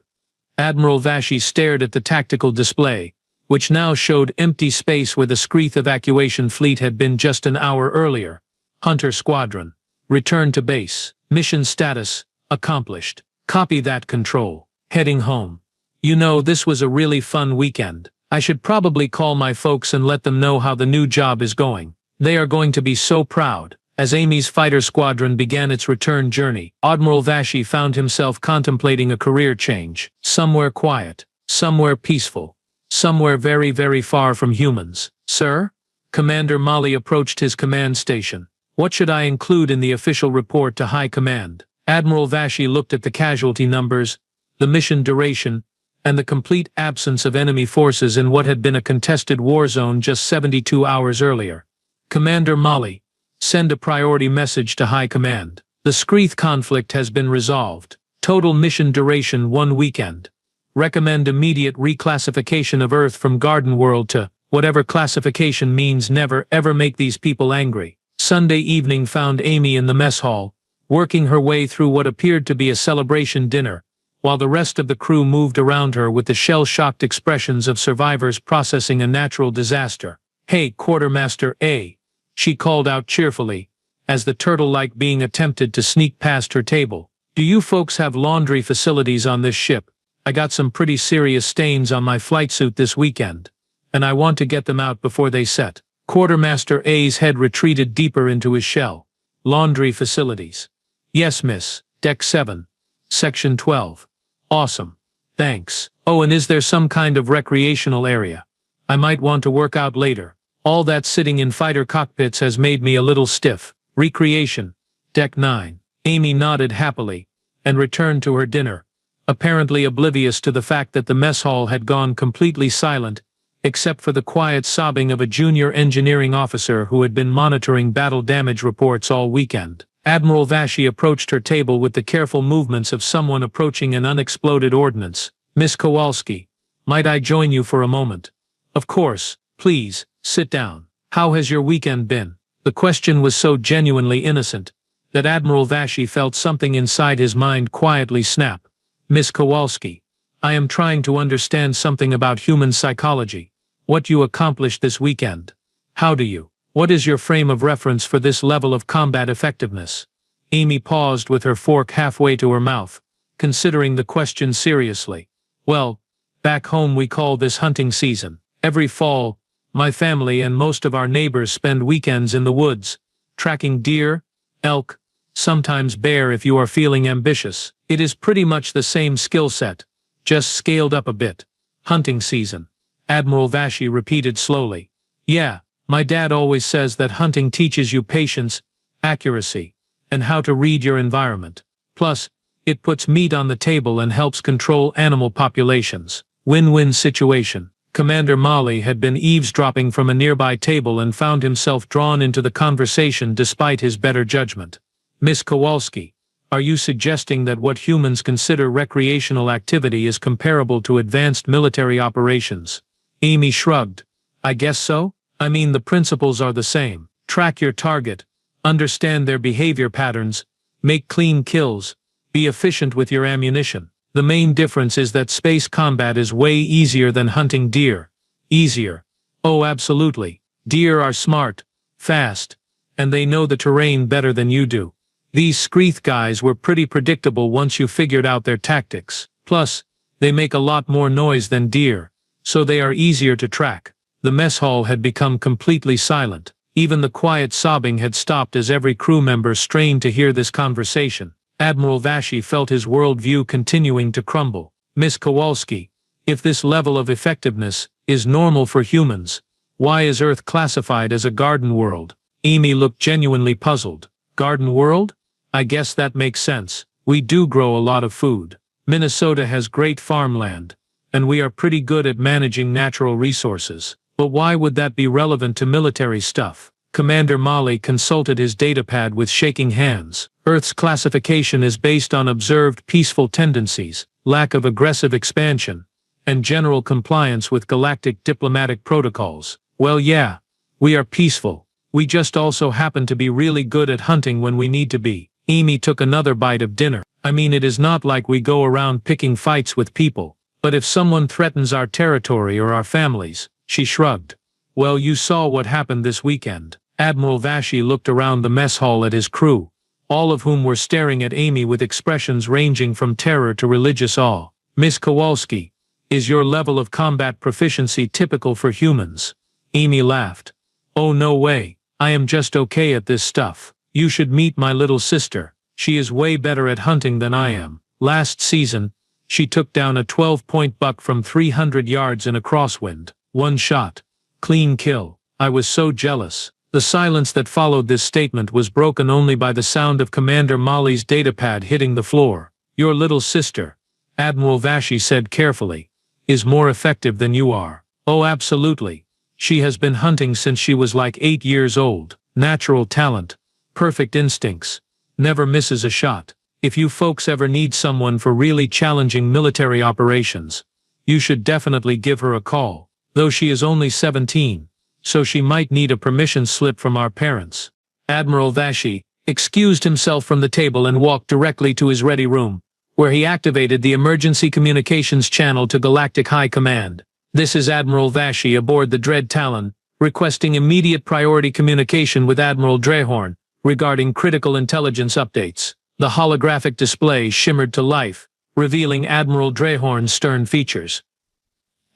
Admiral Vashi stared at the tactical display, which now showed empty space where the Skreath evacuation fleet had been just an hour earlier. "Hunter Squadron. Return to base. Mission status, accomplished. Copy that, Control. Heading home. You know, this was a really fun weekend. I should probably call my folks and let them know how the new job is going. They are going to be so proud." As Amy's fighter squadron began its return journey, Admiral Vashi found himself contemplating a career change. Somewhere quiet, somewhere peaceful, somewhere very, very far from humans. "Sir?" Commander Mali approached his command station. "What should I include in the official report to High Command?" Admiral Vashi looked at the casualty numbers, the mission duration, and the complete absence of enemy forces in what had been a contested war zone just 72 hours earlier. "Commander Mali, send a priority message to High Command. The Screeth conflict has been resolved. Total mission duration 1 weekend. Recommend immediate reclassification of Earth from Garden World to whatever classification means. Never ever make these people angry. Sunday evening found Amy in the mess hall, working her way through what appeared to be a celebration dinner, while the rest of the crew moved around her with the shell-shocked expressions of survivors processing a natural disaster. "Hey, Quartermaster A," she called out cheerfully, as the turtle-like being attempted to sneak past her table. "Do you folks have laundry facilities on this ship? I got some pretty serious stains on my flight suit this weekend, and I want to get them out before they set." Quartermaster A's head retreated deeper into his shell. "Laundry facilities. Yes, miss. Deck 7. Section 12. Awesome. Thanks. Oh, and is there some kind of recreational area? I might want to work out later. All that sitting in fighter cockpits has made me a little stiff. Recreation. Deck 9. Amy nodded happily, and returned to her dinner, apparently oblivious to the fact that the mess hall had gone completely silent, except for the quiet sobbing of a junior engineering officer who had been monitoring battle damage reports all weekend. Admiral Vashey approached her table with the careful movements of someone approaching an unexploded ordnance. "Miss Kowalski, might I join you for a moment?" "Of course, please, sit down. How has your weekend been?" The question was so genuinely innocent that Admiral Vashey felt something inside his mind quietly snap. "Miss Kowalski, I am trying to understand something about human psychology. What you accomplished this weekend. How do you? What is your frame of reference for this level of combat effectiveness?" Amy paused with her fork halfway to her mouth, considering the question seriously. "Well, back home we call this hunting season. Every fall, my family and most of our neighbors spend weekends in the woods, tracking deer, elk, sometimes bear if you are feeling ambitious. It is pretty much the same skill set, just scaled up a bit. Hunting season," Admiral Vashey repeated slowly. "Yeah, my dad always says that hunting teaches you patience, accuracy, and how to read your environment. Plus, it puts meat on the table and helps control animal populations. Win-win situation." Commander Mali had been eavesdropping from a nearby table and found himself drawn into the conversation despite his better judgment. "Miss Kowalski, are you suggesting that what humans consider recreational activity is comparable to advanced military operations?" Amy shrugged. "I guess so. I mean, the principles are the same. Track your target, understand their behavior patterns, make clean kills, be efficient with your ammunition. The main difference is that space combat is way easier than hunting deer." "Easier? Oh, absolutely. Deer are smart, fast, and they know the terrain better than you do. These Screeth guys were pretty predictable once you figured out their tactics. Plus, they make a lot more noise than deer, so they are easier to track." The mess hall had become completely silent. Even the quiet sobbing had stopped as every crew member strained to hear this conversation. Admiral Vashey felt his worldview continuing to crumble. "Miss Kowalski, if this level of effectiveness is normal for humans, why is Earth classified as a garden world?" Amy looked genuinely puzzled. "Garden world? I guess that makes sense. We do grow a lot of food. Minnesota has great farmland, and we are pretty good at managing natural resources. But why would that be relevant to military stuff?" Commander Mali consulted his datapad with shaking hands. "Earth's classification is based on observed peaceful tendencies, lack of aggressive expansion, and general compliance with galactic diplomatic protocols. Well, yeah, we are peaceful. We just also happen to be really good at hunting when we need to be." Amy took another bite of dinner. "I mean, it is not like we go around picking fights with people. But if someone threatens our territory or our families," she shrugged. "Well, you saw what happened this weekend." Admiral Vashey looked around the mess hall at his crew, all of whom were staring at Amy with expressions ranging from terror to religious awe. "Miss Kowalski, is your level of combat proficiency typical for humans?" Amy laughed. "Oh, no way. I am just okay at this stuff. You should meet my little sister. She is way better at hunting than I am. Last season, she took down a 12-point buck from 300 yards in a crosswind. One shot. Clean kill. I was so jealous." The silence that followed this statement was broken only by the sound of Commander Mali's datapad hitting the floor. "Your little sister," Admiral Vashey said carefully, "is more effective than you are." "Oh, absolutely. She has been hunting since she was like 8 years old. Natural talent. Perfect instincts. never misses a shot. If you folks ever need someone for really challenging military operations, you should definitely give her a call, though she is only 17, so she might need a permission slip from our parents." Admiral Vashi excused himself from the table and walked directly to his ready room, where he activated the emergency communications channel to Galactic High Command. "This is Admiral Vashi aboard the Dread Talon, requesting immediate priority communication with Admiral Drehorn regarding critical intelligence updates." The holographic display shimmered to life, revealing Admiral Drehorn's stern features.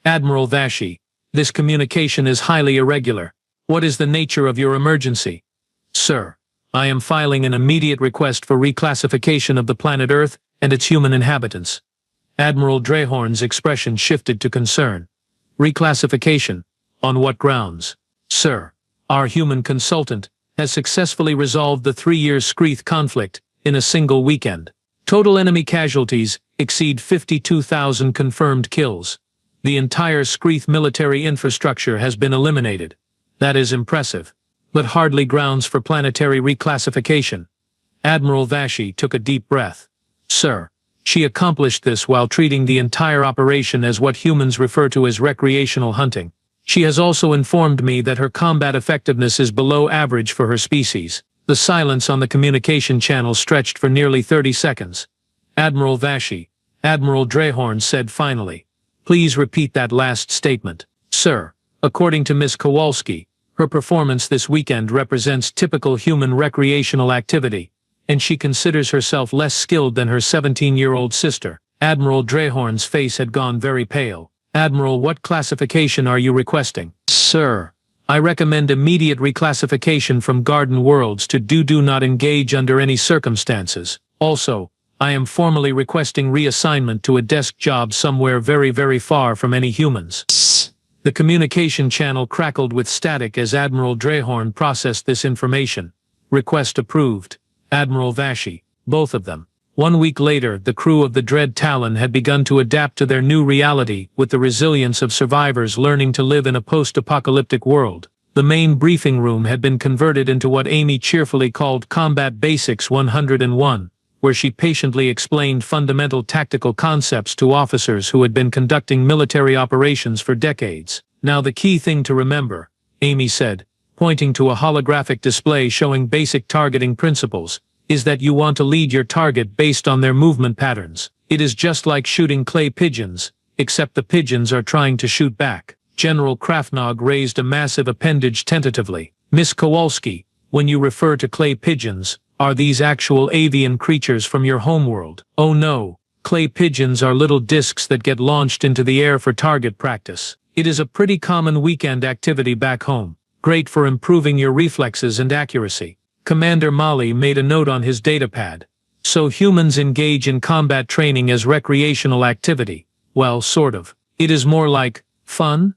"Admiral Vashi, this communication is highly irregular. What is the nature of your emergency?" "Sir, I am filing an immediate request for reclassification of the planet Earth and its human inhabitants." Admiral Drehorn's expression shifted to concern. "Reclassification? On what grounds?" "Sir, our human consultant has successfully resolved the 3-year Skreath conflict in a single weekend. Total enemy casualties exceed 52,000 confirmed kills. The entire Skreath military infrastructure has been eliminated. That is impressive, but hardly grounds for planetary reclassification." Admiral Vashi took a deep breath. "Sir, she accomplished this while treating the entire operation as what humans refer to as recreational hunting. She has also informed me that her combat effectiveness is below average for her species." The silence on the communication channel stretched for nearly 30 seconds. "Admiral Vashi," Admiral Drehorn said finally, "please repeat that last statement." "Sir, according to Ms. Kowalski, her performance this weekend represents typical human recreational activity, and she considers herself less skilled than her 17-year-old sister." Admiral Drehorn's face had gone very pale. "Admiral, what classification are you requesting?" "Sir, I recommend immediate reclassification from Garden Worlds to do not engage under any circumstances. Also, I am formally requesting reassignment to a desk job somewhere very far from any humans." The communication channel crackled with static as Admiral Drehorn processed this information. "Request approved. Admiral Vashi, both of them." 1 week later, the crew of the Dread Talon had begun to adapt to their new reality with the resilience of survivors learning to live in a post-apocalyptic world. The main briefing room had been converted into what Amy cheerfully called Combat Basics 101, where she patiently explained fundamental tactical concepts to officers who had been conducting military operations for decades. "Now the key thing to remember," Amy said, pointing to a holographic display showing basic targeting principles, "is that you want to lead your target based on their movement patterns. It is just like shooting clay pigeons, except the pigeons are trying to shoot back." General Krafnog raised a massive appendage tentatively. "Miss Kowalski, when you refer to clay pigeons, are these actual avian creatures from your homeworld?" "Oh no, clay pigeons are little discs that get launched into the air for target practice. It is a pretty common weekend activity back home. Great for improving your reflexes and accuracy." Commander Mali made a note on his datapad. "So humans engage in combat training as recreational activity?" "Well, sort of. It is more like fun,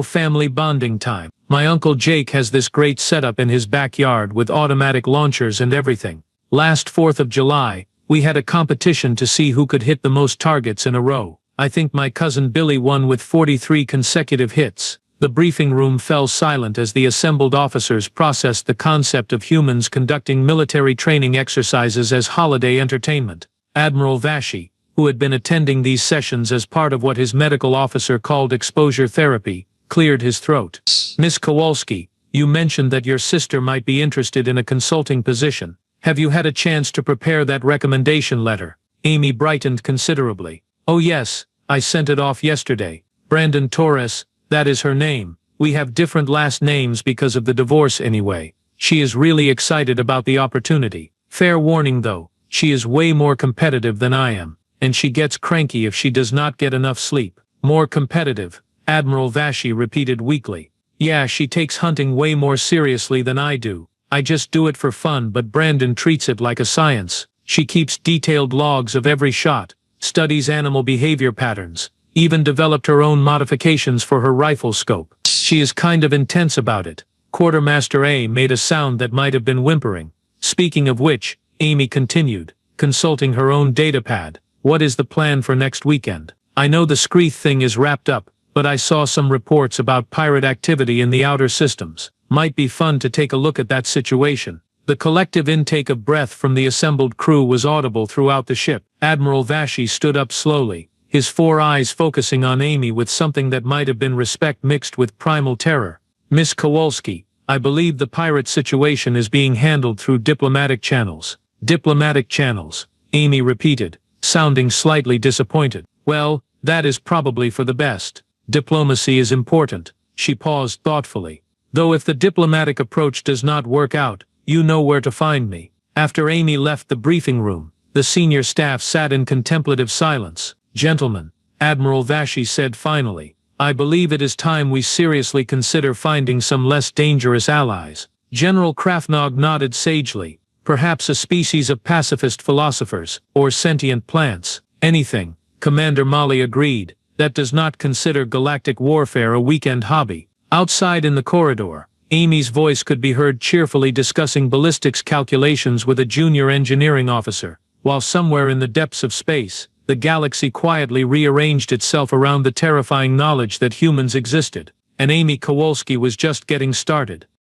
family bonding time. My Uncle Jake has this great setup in his backyard with automatic launchers and everything. Last 4th of July, we had a competition to see who could hit the most targets in a row. I think my cousin Billy won with 43 consecutive hits." The briefing room fell silent as the assembled officers processed the concept of humans conducting military training exercises as holiday entertainment. Admiral Vashi, who had been attending these sessions as part of what his medical officer called exposure therapy, cleared his throat. "Miss Kowalski, you mentioned that your sister might be interested in a consulting position. Have you had a chance to prepare that recommendation letter?" Amy brightened considerably. "Oh yes, I sent it off yesterday. Brandon Torres, that is her name. We have different last names because of the divorce anyway. She is really excited about the opportunity. Fair warning though, she is way more competitive than I am, and she gets cranky if she does not get enough sleep." "More competitive," Admiral Vashi repeated weakly. "Yeah, she takes hunting way more seriously than I do. I just do it for fun, but Brandon treats it like a science. She keeps detailed logs of every shot, studies animal behavior patterns, even developed her own modifications for her rifle scope. She is kind of intense about it." Quartermaster A made a sound that might have been whimpering. "Speaking of which," Amy continued, consulting her own datapad, "what is the plan for next weekend? I know the Skreath thing is wrapped up, but I saw some reports about pirate activity in the outer systems. Might be fun to take a look at that situation." The collective intake of breath from the assembled crew was audible throughout the ship. Admiral Vashi stood up slowly, his 4 eyes focusing on Amy with something that might have been respect mixed with primal terror. "Miss Kowalski, I believe the pirate situation is being handled through diplomatic channels." "Diplomatic channels," Amy repeated, sounding slightly disappointed. "Well, that is probably for the best. Diplomacy is important." She paused thoughtfully. "Though if the diplomatic approach does not work out, you know where to find me." After Amy left the briefing room, the senior staff sat in contemplative silence. "Gentlemen," Admiral Vashi said finally, "I believe it is time we seriously consider finding some less dangerous allies." General Krafnog nodded sagely. "Perhaps a species of pacifist philosophers, or sentient plants. Anything," Commander Mali agreed, "that does not consider galactic warfare a weekend hobby." Outside in the corridor, Amy's voice could be heard cheerfully discussing ballistics calculations with a junior engineering officer, while somewhere in the depths of space, the galaxy quietly rearranged itself around the terrifying knowledge that humans existed, and Amy Kowalski was just getting started.